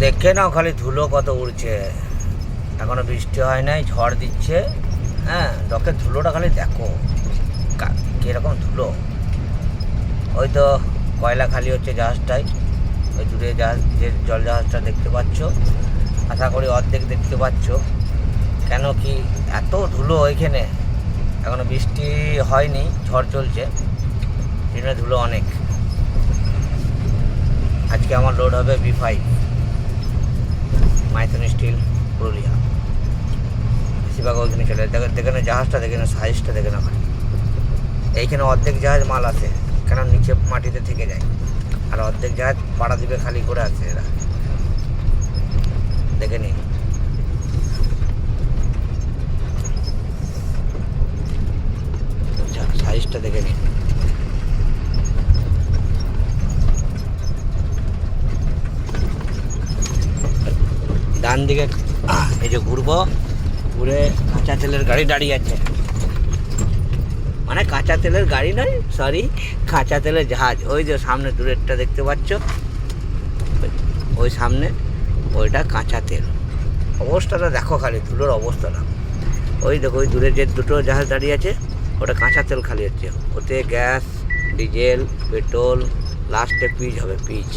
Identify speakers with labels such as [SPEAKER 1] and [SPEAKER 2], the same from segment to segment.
[SPEAKER 1] দেখে নাও খালি ধুলো কত উড়ছে, এখনো বৃষ্টি হয় নাই, ঝড় দিচ্ছে। হ্যাঁ, ডকের ধুলোটা খালি দেখো কীরকম ধুলো। ওই তো কয়লা খালি হচ্ছে জাহাজটাই, ওই দূরে জাহাজ, যে জল জাহাজটা দেখতে পাচ্ছ, আশা করি অর্ধেক দেখতে পাচ্ছ। কেন কি এত ধুলো ওইখানে, এখনো বৃষ্টি হয়নি, ঝড় চলছে, ট্রেনে ধুলো অনেক। আজকে আমার লোড হবে B5 মাইথন স্টিল পুরুলিয়া। বেশিরভাগ ওইখানে চলে দেখে না, জাহাজটা দেখে না, সাইজটা দেখে না ভাই। এইখানে অর্ধেক জাহাজ মাল আছে, কেন নিচে মাটিতে থেকে যায়, আর অর্ধেক জাহাজ পাড়া দিকে খালি করে আছে এরা। দেখে নি সাইজটা দেখে নি। ডান দিকে এই যে ঘুরবো, ঘুরে কাঁচা তেলের গাড়ি দাঁড়িয়ে আছে, মানে কাঁচা তেলের গাড়ি নয়, সরি, কাঁচা তেলের জাহাজ। ওই যে সামনে দূরেরটা দেখতে পাচ্ছ, ওই সামনে ওইটা কাঁচা তেল। অবস্থাটা দেখো খালি, ধুলোর অবস্থাটা। ওই দেখো ওই দূরে যে দুটো জাহাজ দাঁড়িয়ে আছে, ওটা কাঁচা তেল খালি হচ্ছে, ওতে গ্যাস, ডিজেল, পেট্রোল, লাস্টে পিচ হবে, পিচ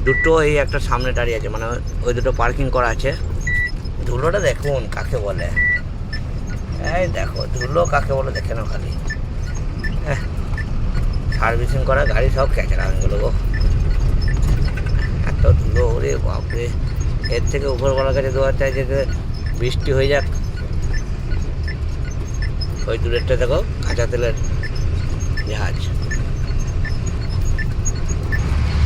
[SPEAKER 1] দুটো। এই একটা সামনে দাঁড়িয়ে আছে, মানে ওই দুটো পার্কিং করা আছে। ধুলোটা দেখুন কাকে বলে, এই দেখো ধুলো কাকে বলে, দেখে নাও খালি। সার্ভিসিং করা গাড়ি সব ক্যাচরা এগুলো গো, এত ধুলো, ওরে বাপরে। এর থেকে উপরওয়ালার কাছে দেওয়া চাই যে বৃষ্টি হয়ে যাক। ওই দূরেরটা দেখো কাঁচা তেলের জাহাজ।